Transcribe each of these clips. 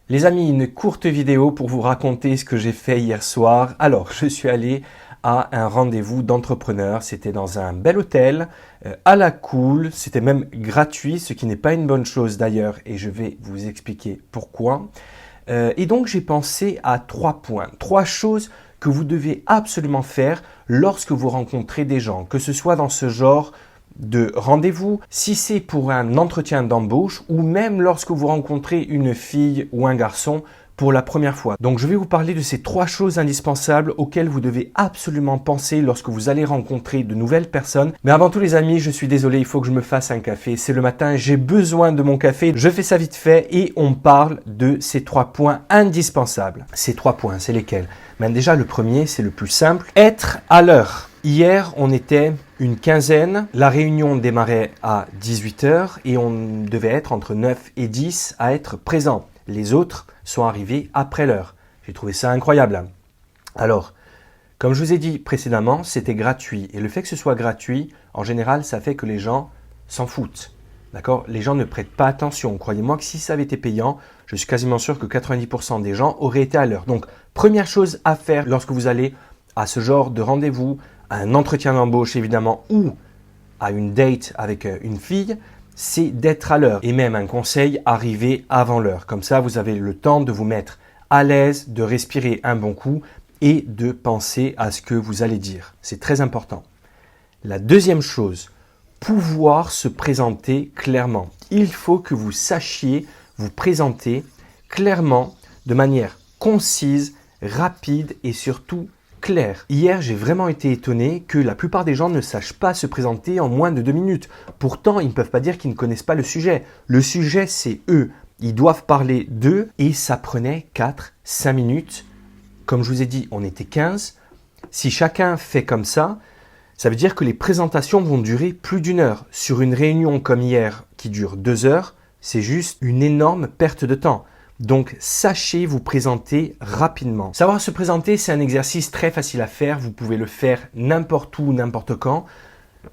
Les amis, une courte vidéo pour vous raconter ce que j'ai fait hier soir. Alors, je suis allé à un rendez-vous d'entrepreneurs. C'était dans un bel hôtel, à la cool. C'était même gratuit, ce qui n'est pas une bonne chose d'ailleurs. Et je vais vous expliquer pourquoi. Et donc, j'ai pensé à 3 points, 3 choses que vous devez absolument faire lorsque vous rencontrez des gens, que ce soit dans ce genre de rendez-vous, si c'est pour un entretien d'embauche ou même lorsque vous rencontrez une fille ou un garçon pour la première fois. Donc je vais vous parler de ces 3 choses indispensables auxquelles vous devez absolument penser lorsque vous allez rencontrer de nouvelles personnes. Mais avant tout les amis, je suis désolé, il faut que je me fasse un café. C'est le matin, j'ai besoin de mon café. Je fais ça vite fait et on parle de ces 3 points indispensables. Ces 3 points, c'est lesquels? Ben déjà le premier, c'est le plus simple, être à l'heure. Hier, on était une quinzaine. La réunion démarrait à 18 h et on devait être entre 9 et 10 à être présent. Les autres sont arrivés après l'heure. J'ai trouvé ça incroyable. Alors, comme je vous ai dit précédemment, c'était gratuit. Et le fait que ce soit gratuit, en général, ça fait que les gens s'en foutent. D'accord? Les gens ne prêtent pas attention. Croyez-moi que si ça avait été payant, je suis quasiment sûr que 90% des gens auraient été à l'heure. Donc, première chose à faire lorsque vous allez à ce genre de rendez-vous, à un entretien d'embauche évidemment ou à une date avec une fille, c'est d'être à l'heure. Et même un conseil, arriver avant l'heure. Comme ça, vous avez le temps de vous mettre à l'aise, de respirer un bon coup et de penser à ce que vous allez dire. C'est très important. La deuxième chose, pouvoir se présenter clairement. Il faut que vous sachiez vous présenter clairement, de manière concise, rapide et surtout clair. Hier, j'ai vraiment été étonné que la plupart des gens ne sachent pas se présenter en moins de 2 minutes. Pourtant, ils ne peuvent pas dire qu'ils ne connaissent pas le sujet. Le sujet, c'est eux. Ils doivent parler d'eux et ça prenait 4-5 minutes. Comme je vous ai dit, on était 15. Si chacun fait comme ça veut dire que les présentations vont durer plus d'1 heure. Sur une réunion comme hier qui dure 2 heures, c'est juste une énorme perte de temps. Donc, sachez vous présenter rapidement. Savoir se présenter, c'est un exercice très facile à faire. Vous pouvez le faire n'importe où, n'importe quand.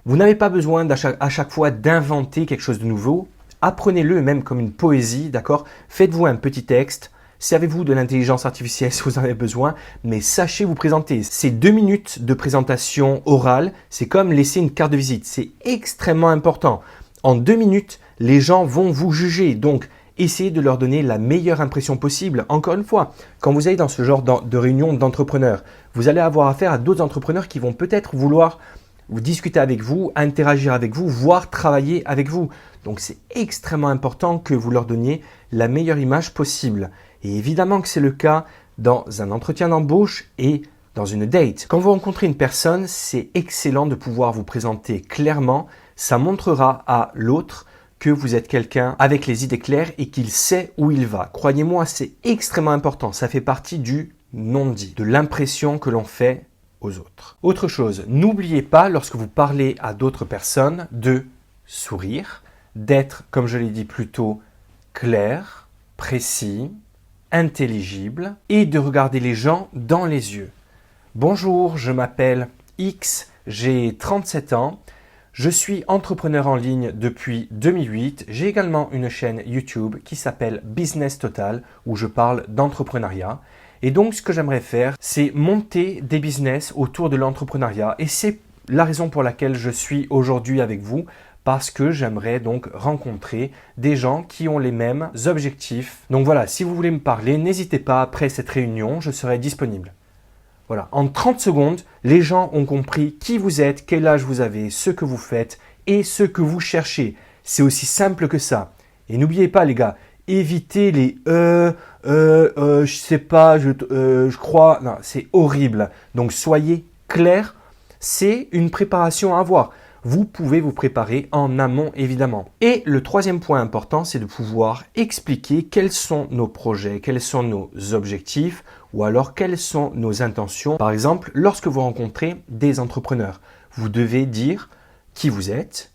Vous n'avez pas besoin à chaque fois d'inventer quelque chose de nouveau. Apprenez-le même comme une poésie, d'accord? Faites-vous un petit texte. Servez-vous de l'intelligence artificielle si vous en avez besoin, mais sachez vous présenter. Ces 2 minutes de présentation orale, c'est comme laisser une carte de visite. C'est extrêmement important. En 2 minutes, les gens vont vous juger. Donc, essayez de leur donner la meilleure impression possible. Encore une fois, quand vous allez dans ce genre de réunion d'entrepreneurs, vous allez avoir affaire à d'autres entrepreneurs qui vont peut-être vouloir vous discuter avec vous, interagir avec vous, voire travailler avec vous. Donc, c'est extrêmement important que vous leur donniez la meilleure image possible. Et évidemment que c'est le cas dans un entretien d'embauche et dans une date. Quand vous rencontrez une personne, c'est excellent de pouvoir vous présenter clairement. Ça montrera à l'autre que vous êtes quelqu'un avec les idées claires et qu'il sait où il va. Croyez-moi, c'est extrêmement important. Ça fait partie du non-dit, de l'impression que l'on fait aux autres. Autre chose, n'oubliez pas lorsque vous parlez à d'autres personnes de sourire, d'être, comme je l'ai dit plus tôt, clair, précis, intelligible et de regarder les gens dans les yeux. Bonjour, je m'appelle X, j'ai 37 ans. Je suis entrepreneur en ligne depuis 2008. J'ai également une chaîne YouTube qui s'appelle Business Total où je parle d'entrepreneuriat. Et donc, ce que j'aimerais faire, c'est monter des business autour de l'entrepreneuriat. Et c'est la raison pour laquelle je suis aujourd'hui avec vous parce que j'aimerais donc rencontrer des gens qui ont les mêmes objectifs. Donc voilà, si vous voulez me parler, n'hésitez pas après cette réunion, je serai disponible. Voilà, en 30 secondes, les gens ont compris qui vous êtes, quel âge vous avez, ce que vous faites et ce que vous cherchez. C'est aussi simple que ça. Et n'oubliez pas les gars, évitez les je sais pas, je crois. Non, c'est horrible. Donc soyez clairs, c'est une préparation à avoir. Vous pouvez vous préparer en amont évidemment. Et le troisième point important, c'est de pouvoir expliquer quels sont nos projets, quels sont nos objectifs ou alors quelles sont nos intentions. Par exemple, lorsque vous rencontrez des entrepreneurs, vous devez dire qui vous êtes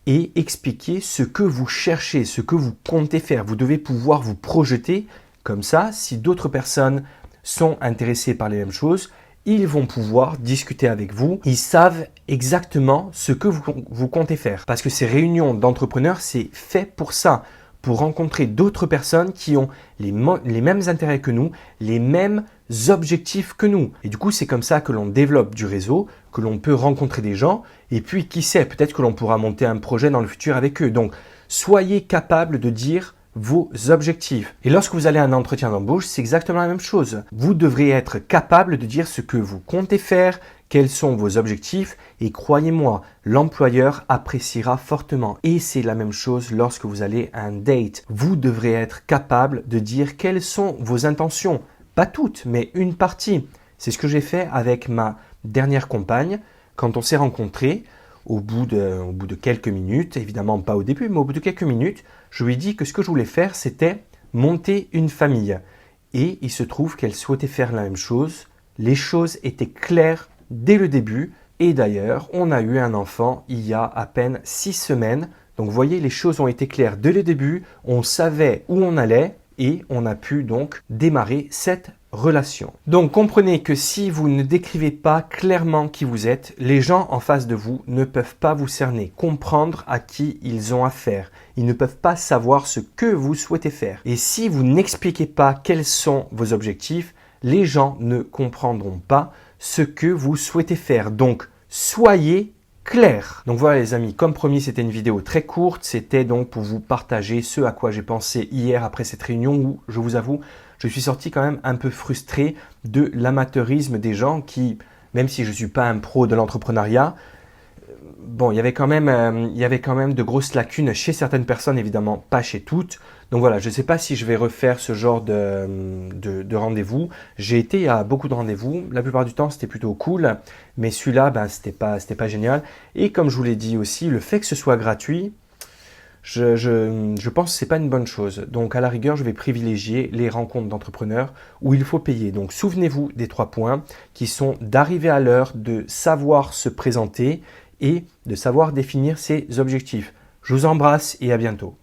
et expliquer ce que vous cherchez, ce que vous comptez faire. Vous devez pouvoir vous projeter comme ça. Si d'autres personnes sont intéressées par les mêmes choses, ils vont pouvoir discuter avec vous. Ils savent exactement ce que vous comptez faire. Parce que ces réunions d'entrepreneurs, c'est fait pour ça. pour rencontrer d'autres personnes qui ont les mêmes intérêts que nous, les mêmes objectifs que nous. Et du coup, c'est comme ça que l'on développe du réseau, que l'on peut rencontrer des gens et puis qui sait, peut-être que l'on pourra monter un projet dans le futur avec eux. Donc, soyez capable de dire vos objectifs. Et lorsque vous allez à un entretien d'embauche, c'est exactement la même chose. Vous devrez être capable de dire ce que vous comptez faire, quels sont vos objectifs et croyez-moi, l'employeur appréciera fortement. Et c'est la même chose lorsque vous allez à un date. Vous devrez être capable de dire quelles sont vos intentions. Pas toutes, mais une partie. C'est ce que j'ai fait avec ma dernière compagne quand on s'est rencontrés. Au bout de quelques minutes, évidemment pas au début, mais au bout de quelques minutes, je lui ai dit que ce que je voulais faire, c'était monter une famille. Et il se trouve qu'elle souhaitait faire la même chose. Les choses étaient claires dès le début. Et d'ailleurs, on a eu un enfant il y a à peine 6 semaines. Donc vous voyez, les choses ont été claires dès le début. On savait où on allait et on a pu donc démarrer cette relation. Donc comprenez que si vous ne décrivez pas clairement qui vous êtes, les gens en face de vous ne peuvent pas vous cerner, comprendre à qui ils ont affaire. Ils ne peuvent pas savoir ce que vous souhaitez faire. Et si vous n'expliquez pas quels sont vos objectifs, les gens ne comprendront pas ce que vous souhaitez faire. Donc soyez clair. Donc voilà les amis, comme promis, c'était une vidéo très courte. C'était donc pour vous partager ce à quoi j'ai pensé hier après cette réunion où, je vous avoue, je suis sorti quand même un peu frustré de l'amateurisme des gens qui, même si je ne suis pas un pro de l'entrepreneuriat, bon, il y avait quand même de grosses lacunes chez certaines personnes, évidemment pas chez toutes. Donc voilà, je ne sais pas si je vais refaire ce genre de rendez-vous. J'ai été à beaucoup de rendez-vous. La plupart du temps, c'était plutôt cool. Mais celui-là, c'était pas génial. Et comme je vous l'ai dit aussi, le fait que ce soit gratuit, je pense que ce n'est pas une bonne chose. Donc à la rigueur, je vais privilégier les rencontres d'entrepreneurs où il faut payer. Donc souvenez-vous des 3 points qui sont d'arriver à l'heure, de savoir se présenter et de savoir définir ses objectifs. Je vous embrasse et à bientôt.